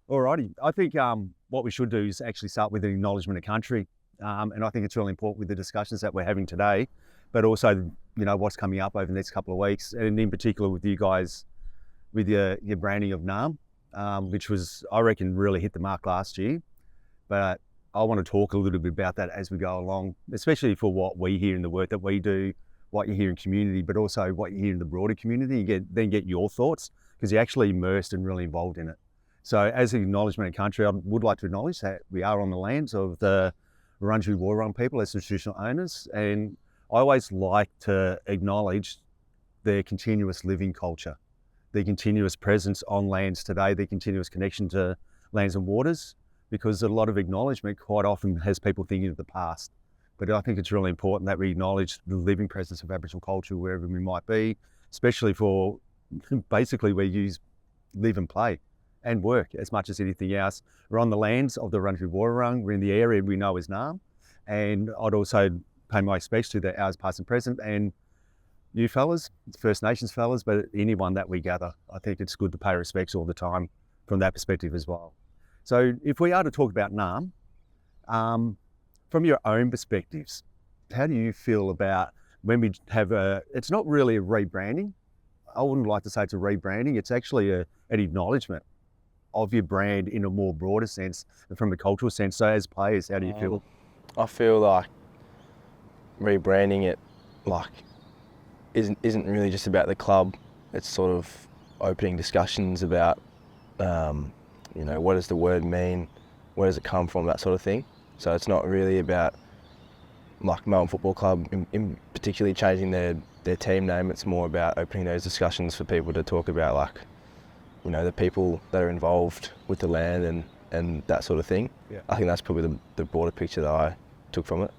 Alrighty, I think what we should do is actually start with an acknowledgement of country, and I think it's really important with the discussions that we're having today, but also what's coming up over the next couple of weeks, and in particular with you guys with your branding of Narrm, which was, I reckon, really hit the mark last year. But I want to talk a little bit about that as we go along, especially for what we hear in the work that we do, what you hear in community, but also what you hear in the broader community. You get your thoughts because you're actually immersed and really involved in it. So as an acknowledgement of country, I would like to acknowledge that we are on the lands of the Wurundjeri Woi-wurrung people as traditional owners. And I always like to acknowledge their continuous living culture, their continuous presence on lands today, their continuous connection to lands and waters, because a lot of acknowledgement quite often has people thinking of the past. But I think it's really important that we acknowledge the living presence of Aboriginal culture wherever we might be, especially for basically where you live and play and work as much as anything else. We're on the lands of the Wurundjeri Woi-wurrung. We're in the area we know as Narrm. And I'd also pay my respects to the ours past and present, and you fellas, First Nations fellas, but anyone that we gather. I think it's good to pay respects all the time from that perspective as well. So if we are to talk about Narrm, from your own perspectives, how do you feel about when we have it's not really a rebranding. I wouldn't like to say it's a rebranding. It's actually an acknowledgement of your brand in a more broader sense and from a cultural sense. So as players, how do you feel? I feel like rebranding it isn't really just about the club. It's sort of opening discussions about what does the word mean, where does it come from, that sort of thing. So it's not really about Melbourne Football Club in particularly changing their team name. It's more about opening those discussions for people to talk about the people that are involved with the land and that sort of thing. Yeah. I think that's probably the broader picture that I took from it.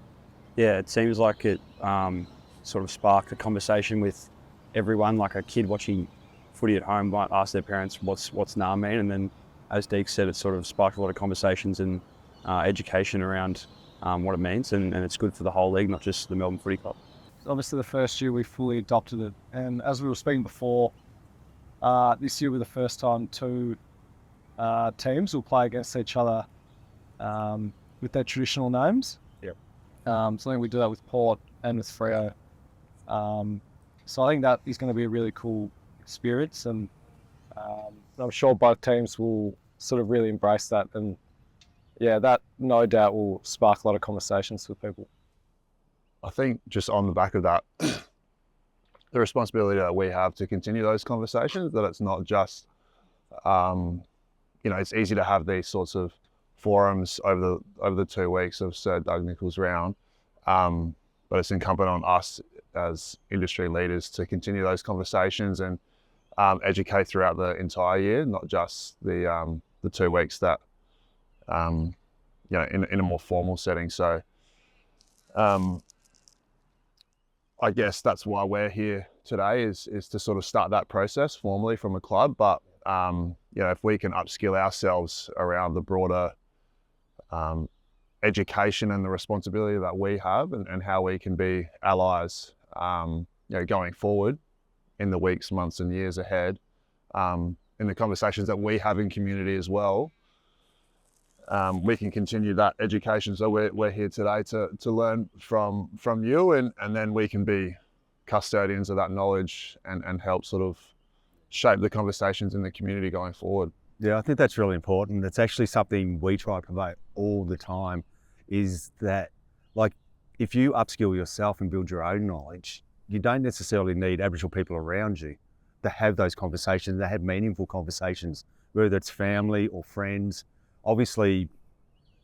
Yeah, it seems like it sort of sparked a conversation with everyone. Like a kid watching footy at home might ask their parents, what's Narrm mean? And then, as Deke said, it sort of sparked a lot of conversations and education around what it means. And it's good for the whole league, not just the Melbourne Footy Club. Obviously the first year we fully adopted it. And as we were speaking before, this year will be the first time two teams will play against each other with their traditional names. Yep. So I think we do that with Port and with Freo. So I think that is going to be a really cool experience, and I'm sure both teams will sort of really embrace that. And yeah, that no doubt will spark a lot of conversations with people. I think just on the back of that, the responsibility that we have to continue those conversations, that it's not just, it's easy to have these sorts of forums over the 2 weeks of Sir Doug Nicholls' round, but it's incumbent on us as industry leaders to continue those conversations and educate throughout the entire year, not just the 2 weeks that, in a more formal setting. So I guess that's why we're here today is to sort of start that process formally from a club. But, if we can upskill ourselves around the broader education and the responsibility that we have and how we can be allies, going forward in the weeks, months and years ahead, in the conversations that we have in community as well, we can continue that education. So we're here today to learn from you, and then we can be custodians of that knowledge and help sort of shape the conversations in the community going forward. Yeah, I think that's really important. It's actually something we try to promote all the time, is that if you upskill yourself and build your own knowledge, you don't necessarily need Aboriginal people around you to have those conversations, to have meaningful conversations, whether it's family or friends. Obviously,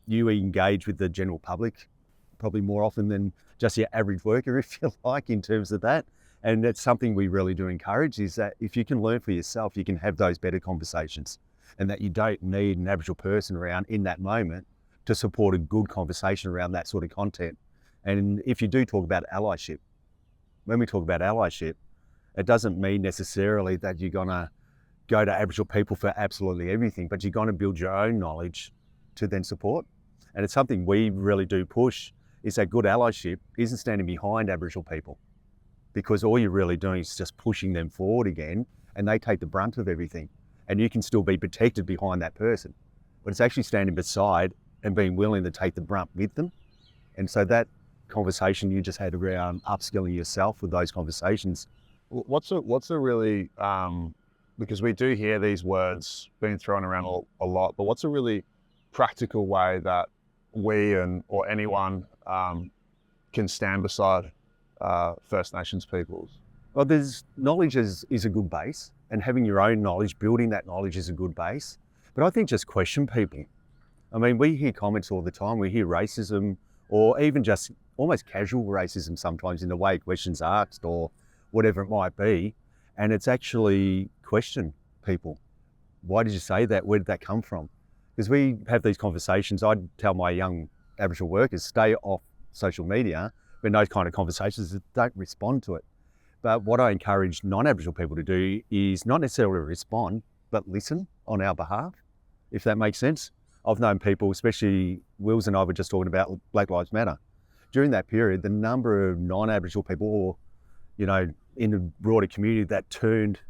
you engage with the general public probably more often than just your average worker, if you like, in terms of that. And that's something we really do encourage, is that if you can learn for yourself, you can have those better conversations, and that you don't need an Aboriginal person around in that moment to support a good conversation around that sort of content. And if you do talk about allyship, when we talk about allyship, it doesn't mean necessarily that you're going to go to Aboriginal people for absolutely everything, but you're going to build your own knowledge to then support. And it's something we really do push, is that good allyship isn't standing behind Aboriginal people, because all you're really doing is just pushing them forward again, and they take the brunt of everything. And you can still be protected behind that person. but it's actually standing beside and being willing to take the brunt with them. And so that conversation you just had around upskilling yourself with those conversations. What's a really, because we do hear these words being thrown around a lot, but what's a really practical way that we or anyone can stand beside First Nations peoples? Well, knowledge is a good base, and having your own knowledge, building that knowledge is a good base. But I think just question people. I mean, we hear comments all the time. We hear racism, or even just almost casual racism sometimes in the way questions asked or whatever it might be. And it's actually question people. Why did you say that? Where did that come from? Because we have these conversations. I'd tell my young Aboriginal workers, stay off social media when those kind of conversations, don't respond to it. But what I encourage non-Aboriginal people to do is not necessarily respond, but listen on our behalf, if that makes sense. I've known people, especially Wills and I were just talking about Black Lives Matter. During that period, the number of non-Aboriginal people, or, you know, in the broader community that turned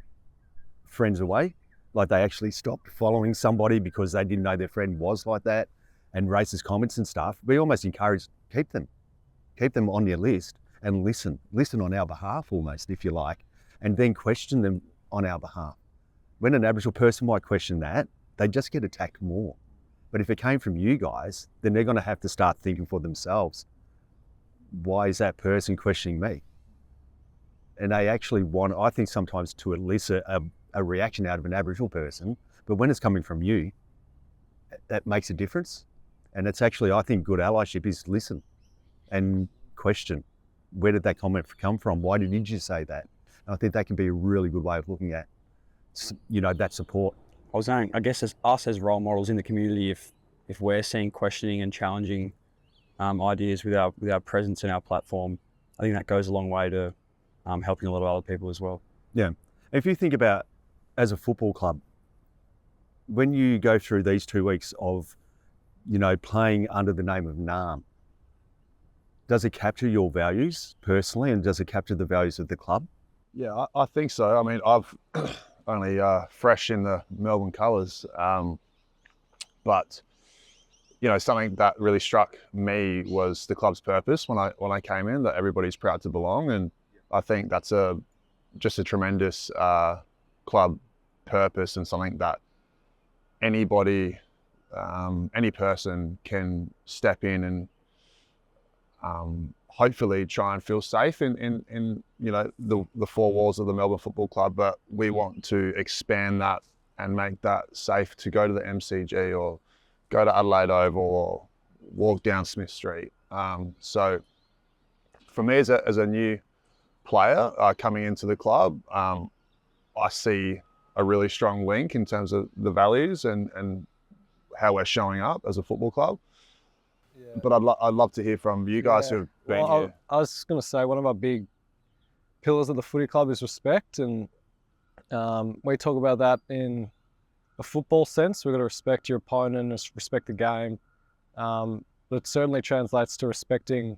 friends away, like they actually stopped following somebody because they didn't know their friend was like that, and racist comments and stuff, we almost encourage, keep them on your list and listen on our behalf almost, if you like, and then question them on our behalf. When an Aboriginal person might question that, they just get attacked more. But if it came from you guys, then they're going to have to start thinking for themselves, why is that person questioning me? And they actually want, I think sometimes, to elicit a reaction out of an Aboriginal person, but when it's coming from you, that makes a difference. And it's actually, I think, good allyship is listen and question. Where did that comment come from? Why did you say that? And I think that can be a really good way of looking at, you know, that support. I was saying, I guess as us as role models in the community, if we're seeing questioning and challenging ideas with our presence in our platform, I think that goes a long way to helping a lot of other people as well. Yeah. If you think about, as a football club, when you go through these 2 weeks of, you know, playing under the name of Narrm, does it capture your values personally, and does it capture the values of the club? Yeah, I think so. I mean, I've only fresh in the Melbourne colours, but you know, something that really struck me was the club's purpose when I came in, that everybody's proud to belong, and I think that's just a tremendous club purpose, and something that anybody, any person can step in and hopefully try and feel safe in you know, the four walls of the Melbourne Football Club. But we want to expand that and make that safe to go to the MCG or go to Adelaide Oval or walk down Smith Street. So for me as a new player coming into the club, I see a really strong link in terms of the values and how we're showing up as a football club. Yeah. But I'd love to hear from you guys who have been here. I was just going to say, one of our big pillars of the footy club is respect, and we talk about that in a football sense. We've got to respect your opponent, respect the game, but it certainly translates to respecting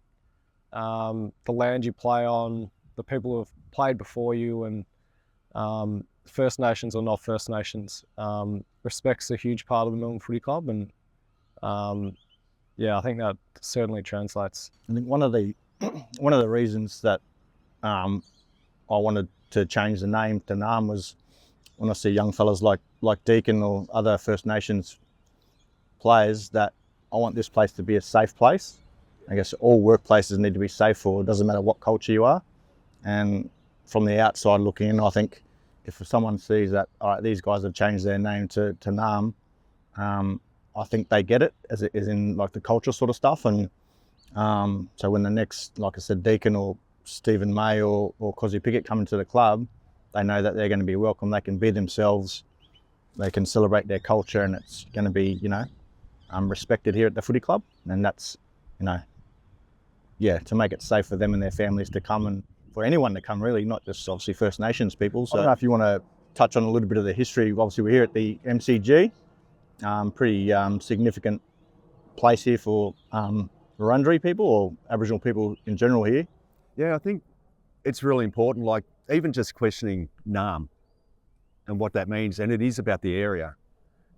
the land you play on, the people who have played before you, and First Nations or not First Nations. Respect's a huge part of the Melbourne Footy Club, and yeah, I think that certainly translates. I think one of the reasons that I wanted to change the name to Narrm was when I see young fellas like Deacon or other First Nations players, that I want this place to be a safe place. I guess all workplaces need to be safe, for it doesn't matter what culture you are. And from the outside looking in, I think if someone sees that, all right, these guys have changed their name to Narrm, I think they get it, as in like the culture sort of stuff. And so when the next, like I said, Deacon or Stephen May or Cosy Pickett come into the club, they know that they're going to be welcome. They can be themselves. They can celebrate their culture, and it's going to be, you know, respected here at the footy club. And that's, you know, yeah, to make it safe for them and their families to come, and for anyone to come, really, not just obviously First Nations people. So I don't know if you want to touch on a little bit of the history. Obviously, we're here at the MCG. Pretty significant place here for Wurundjeri people or Aboriginal people in general here. Yeah, I think it's really important, like even just questioning Narrm and what that means. And it is about the area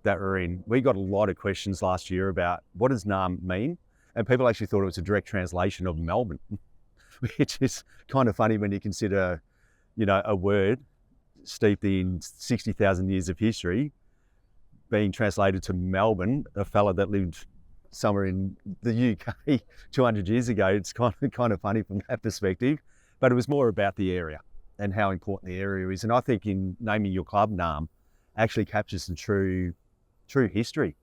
that we're in. We got a lot of questions last year about what does Narrm mean? And people actually thought it was a direct translation of Melbourne, which is kind of funny when you consider, you know, a word steeped in 60,000 years of history being translated to Melbourne, a fella that lived somewhere in the UK 200 years ago. It's kind of funny from that perspective, but it was more about the area and how important the area is. And I think in naming your club Narrm actually captures the true history,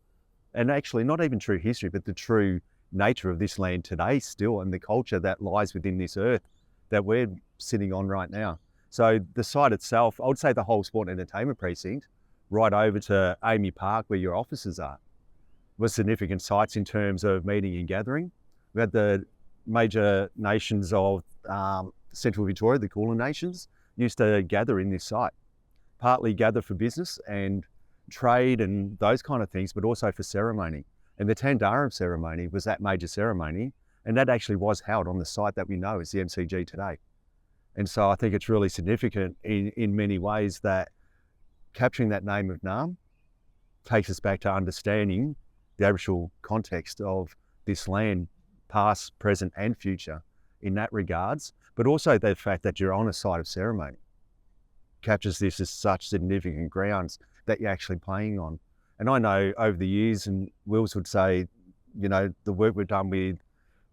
and actually not even true history, but the true nature of this land today still, and the culture that lies within this earth that we're sitting on right now. So the site itself, I would say the whole sport and entertainment precinct, right over to Amy Park where your offices are, was significant sites in terms of meeting and gathering. We had the major nations of Central Victoria, the Kulin nations, used to gather in this site, partly gather for business and trade and those kind of things, but also for ceremony. And the Tandarram ceremony was that major ceremony, and that actually was held on the site that we know as the MCG today. And so I think it's really significant in many ways that capturing that name of Narrm takes us back to understanding the Aboriginal context of this land, past, present and future in that regards, but also the fact that you're on a site of ceremony captures this as such significant grounds that you're actually playing on. And I know over the years, and Wills would say, you know, the work we've done with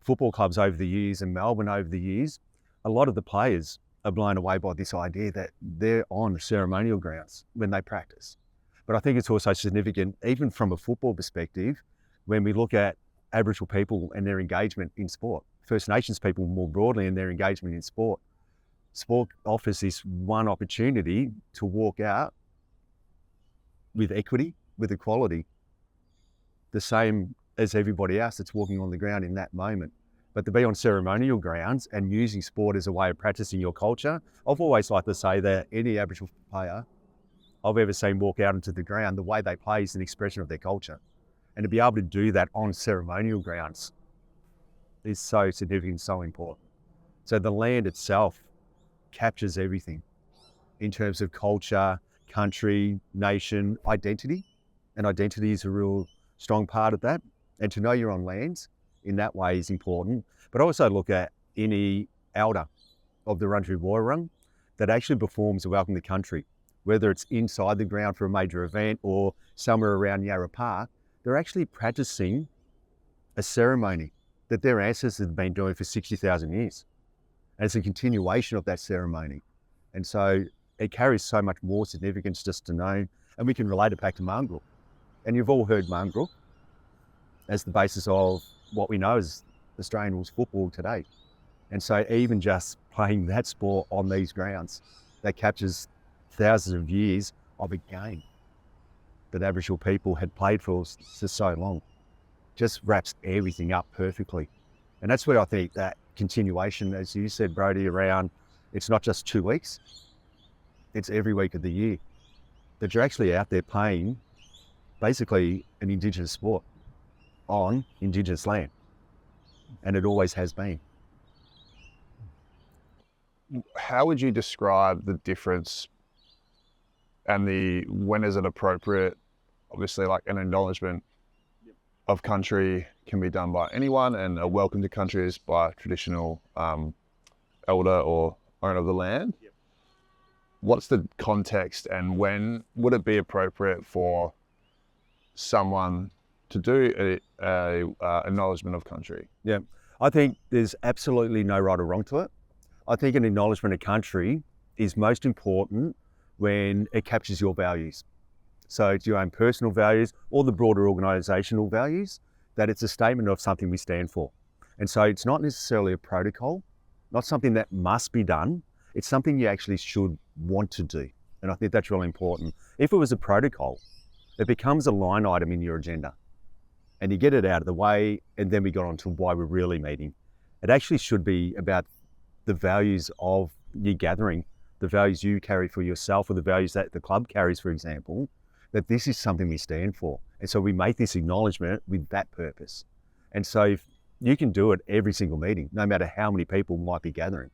football clubs over the years and Melbourne over the years, a lot of the players are blown away by this idea that they're on ceremonial grounds when they practice. But I think it's also significant, even from a football perspective, when we look at Aboriginal people and their engagement in sport, First Nations people more broadly and their engagement in sport. Sport offers this one opportunity to walk out with equity, with equality, the same as everybody else that's walking on the ground in that moment. But to be on ceremonial grounds and using sport as a way of practicing your culture, I've always liked to say that any Aboriginal player I've ever seen walk out into the ground, the way they play is an expression of their culture. And to be able to do that on ceremonial grounds is so significant, so important. So the land itself captures everything in terms of culture, country, nation, identity. And identity is a real strong part of that. And to know you're on lands in that way is important. But also look at any elder of the Wurundjeri Woi-wurrung that actually performs a welcome to country, whether it's inside the ground for a major event or somewhere around Yarra Park, they're actually practicing a ceremony that their ancestors have been doing for 60,000 years. And it's a continuation of that ceremony. And so it carries so much more significance just to know, and we can relate it back to Marngrook. And you've all heard Marngrook as the basis of what we know as Australian rules football today. And so even just playing that sport on these grounds, that captures thousands of years of a game that Aboriginal people had played for so long, just wraps everything up perfectly. And that's where I think that continuation, as you said, Brodie, around it's not just 2 weeks, it's every week of the year, that you're actually out there playing basically an Indigenous sport on Indigenous land. And it always has been. How would you describe the difference and the when is it appropriate? Obviously, like an acknowledgement of country can be done by anyone, and a welcome to country is by a traditional elder or owner of the land. Yep. What's the context, and when would it be appropriate for someone to do a acknowledgement of country? Yeah, I think there's absolutely no right or wrong to it. I think an acknowledgement of country is most important when it captures your values. So it's your own personal values or the broader organisational values, that it's a statement of something we stand for. And so it's not necessarily a protocol, not something that must be done. It's something you actually should want to do. And I think that's really important. If it was a protocol, it becomes a line item in your agenda. And you get it out of the way, and then we got on to why we're really meeting. It actually should be about the values of your gathering, the values you carry for yourself, or the values that the club carries, for example, that this is something we stand for. And so we make this acknowledgement with that purpose. And so if you can do it every single meeting, no matter how many people might be gathering,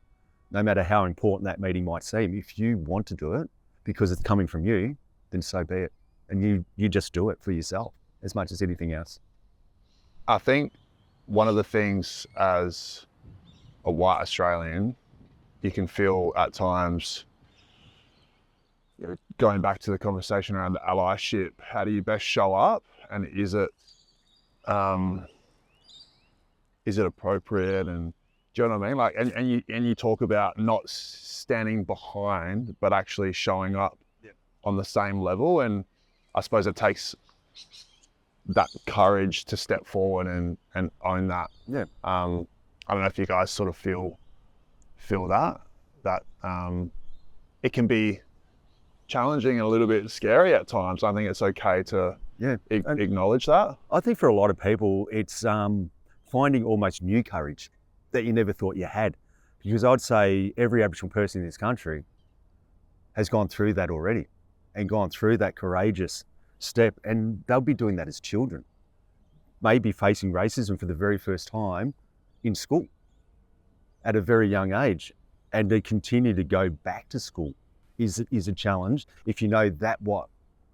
no matter how important that meeting might seem, if you want to do it because it's coming from you, then so be it. and you just do it for yourself as much as anything else. I think one of the things as a white Australian, you can feel at times, going back to the conversation around the allyship, how do you best show up, and is it appropriate, and do you know what I mean? Like, and you talk about not standing behind, but actually showing up on the same level, and I suppose it takes that courage to step forward and own that. Yeah. I don't know if you guys sort of feel that it can be challenging and a little bit scary at times. I think it's okay to acknowledge that. I think for a lot of people, it's finding almost new courage that you never thought you had. Because I'd say every Aboriginal person in this country has gone through that already and gone through that courageous step, and they'll be doing that as children. Maybe facing racism for the very first time in school at a very young age, and to continue to go back to school is a challenge if you know that what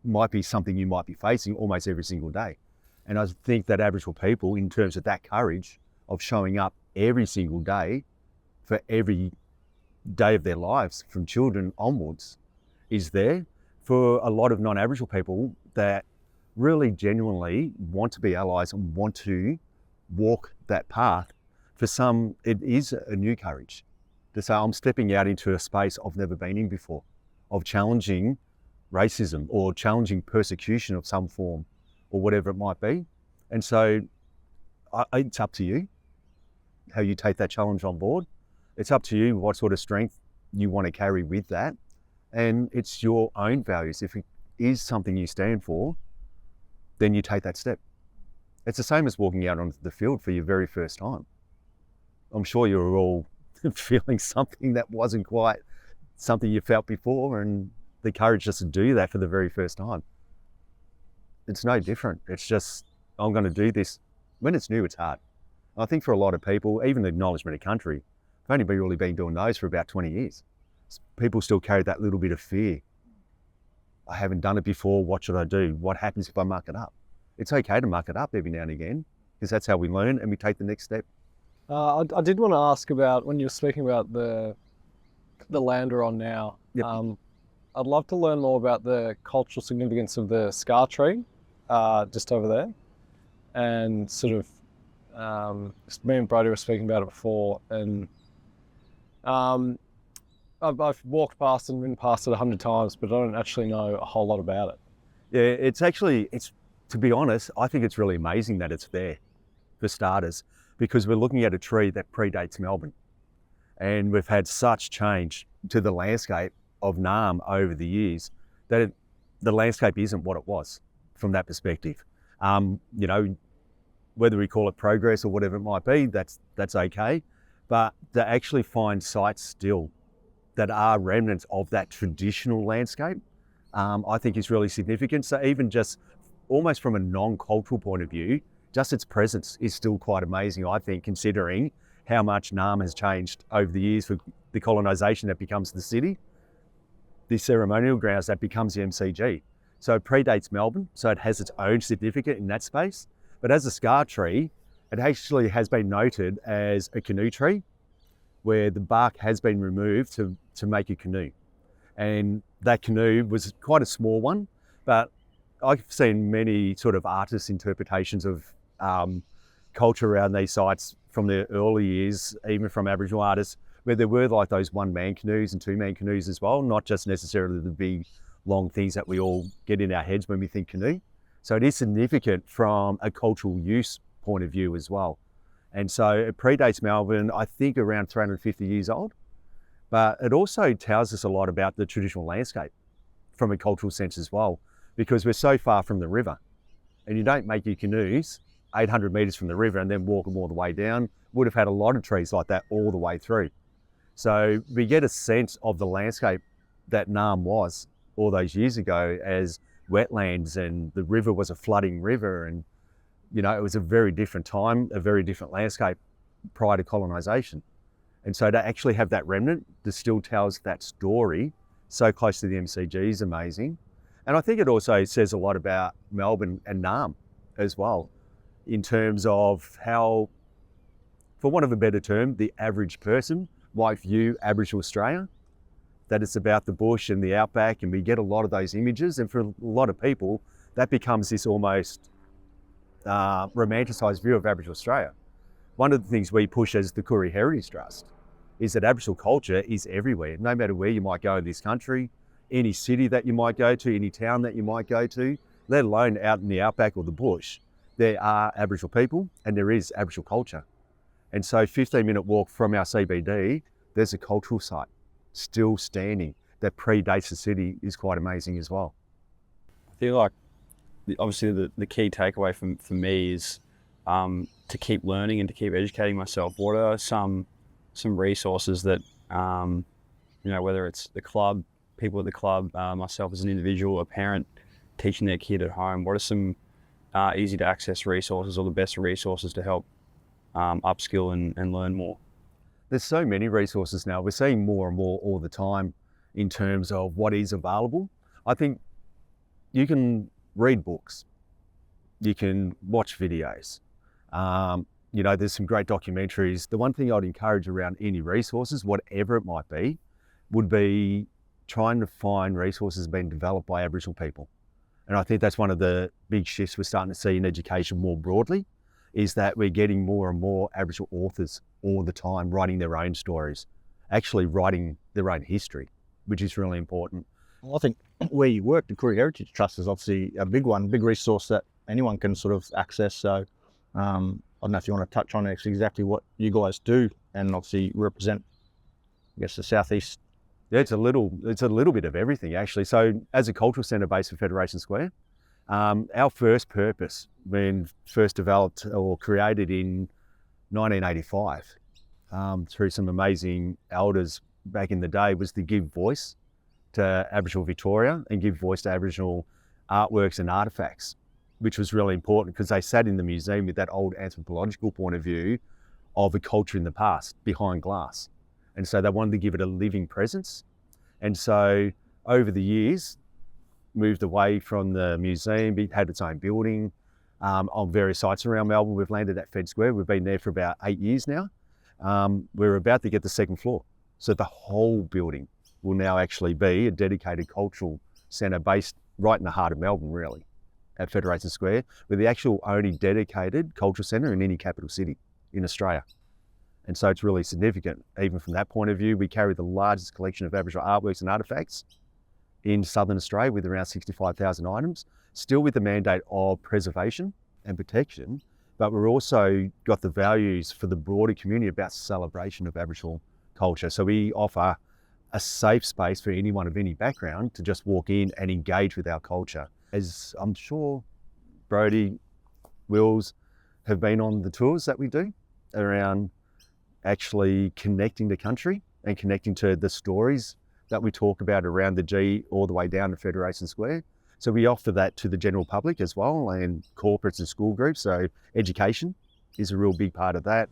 might be something you might be facing almost every single day. And I think that Aboriginal people, in terms of that courage of showing up every single day for every day of their lives from children onwards, is there. For a lot of non-Aboriginal people that really genuinely want to be allies and want to walk that path, for some it is a new courage to say, I'm stepping out into a space I've never been in before, of challenging racism or challenging persecution of some form or whatever it might be. And so it's up to you how you take that challenge on board. It's up to you what sort of strength you want to carry with that. And it's your own values. If it is something you stand for, then you take that step. It's the same as walking out onto the field for your very first time. I'm sure you were all feeling something that wasn't quite something you felt before, and the courage just to do that for the very first time. It's no different. It's just, I'm going to do this. When it's new, it's hard. I think for a lot of people, even the Acknowledgement of country, I've only really been doing those for about 20 years. People still carry that little bit of fear. I haven't done it before. What should I do? What happens if I muck it up? It's okay to muck it up every now and again, because that's how we learn and we take the next step. I did want to ask about, when you were speaking about the land we're on now, Yep. I'd love to learn more about the cultural significance of the scar tree just over there. And sort of, me and Brody were speaking about it before, and I've walked past and been past it 100 times, but I don't actually know a whole lot about it. Yeah, it's to be honest, I think it's really amazing that it's there, for starters, because we're looking at a tree that predates Melbourne. And we've had such change to the landscape of Narrm over the years that the landscape isn't what it was from that perspective. Whether we call it progress or whatever it might be, that's okay. But to actually find sites still that are remnants of that traditional landscape, I think is really significant. So even just almost from a non-cultural point of view, just its presence is still quite amazing, I think, considering how much Narrm has changed over the years for the colonisation that becomes the city, the ceremonial grounds that becomes the MCG. So it predates Melbourne, so it has its own certificate in that space. But as a scar tree, it actually has been noted as a canoe tree, where the bark has been removed to make a canoe. And that canoe was quite a small one, but I've seen many sort of artists' interpretations of culture around these sites from the early years, even from Aboriginal artists, where there were like those one-man canoes and two-man canoes as well, not just necessarily the big, long things that we all get in our heads when we think canoe. So it is significant from a cultural use point of view as well. And so it predates Melbourne, I think around 350 years old, but it also tells us a lot about the traditional landscape from a cultural sense as well, because we're so far from the river, and you don't make your canoes 800 metres from the river and then walk them all the way down. Would have had a lot of trees like that all the way through. So we get a sense of the landscape that Narrm was all those years ago as wetlands, and the river was a flooding river, and it was a very different time, a very different landscape prior to colonisation. And so to actually have that remnant that still tells that story so close to the MCG is amazing. And I think it also says a lot about Melbourne and Narrm as well, in terms of how, for want of a better term, the average person might view Aboriginal Australia, that it's about the bush and the outback, and we get a lot of those images. And for a lot of people, that becomes this almost romanticised view of Aboriginal Australia. One of the things we push as the Koorie Heritage Trust is that Aboriginal culture is everywhere, no matter where you might go in this country, any city that you might go to, any town that you might go to, let alone out in the outback or the bush, there are Aboriginal people and there is Aboriginal culture. And so 15-minute walk from our CBD, there's a cultural site still standing that predates the city, is quite amazing as well. I feel like obviously the key takeaway for me is to keep learning and to keep educating myself. What are some resources that, whether it's the club, people at the club, myself as an individual, a parent teaching their kid at home, what are some easy to access resources or the best resources to help upskill and learn more? There's so many resources now. We're seeing more and more all the time in terms of what is available. I think you can read books, you can watch videos. There's some great documentaries. The one thing I'd encourage around any resources, whatever it might be, would be trying to find resources being developed by Aboriginal people. And I think that's one of the big shifts we're starting to see in education more broadly, is that we're getting more and more Aboriginal authors all the time writing their own stories, actually writing their own history, which is really important. Well, I think where you work, the Koorie Heritage Trust is obviously a big one, big resource that anyone can sort of access. So I don't know if you want to touch on exactly what you guys do, and obviously represent, I guess, the southeast. Yeah, it's a little bit of everything actually. So as a cultural centre based for Federation Square, our first purpose, when first developed or created in 1985, through some amazing elders back in the day, was to give voice to Aboriginal Victoria and give voice to Aboriginal artworks and artefacts, which was really important because they sat in the museum with that old anthropological point of view of a culture in the past behind glass. And so they wanted to give it a living presence. And so over the years, moved away from the museum, it had its own building on various sites around Melbourne. We've landed at Fed Square. We've been there for about 8 years now. We're about to get the second floor. So the whole building will now actually be a dedicated cultural centre based right in the heart of Melbourne, really, at Federation Square. We're the actual only dedicated cultural centre in any capital city in Australia. And so it's really significant. Even from that point of view, we carry the largest collection of Aboriginal artworks and artefacts in Southern Australia with around 65,000 items, still with the mandate of preservation and protection, but we're also got the values for the broader community about celebration of Aboriginal culture. So we offer a safe space for anyone of any background to just walk in and engage with our culture. As I'm sure Brodie, Wills have been on the tours that we do around actually connecting the country and connecting to the stories that we talk about around the G all the way down to Federation Square. So we offer that to the general public as well, and corporates and school groups. So education is a real big part of that.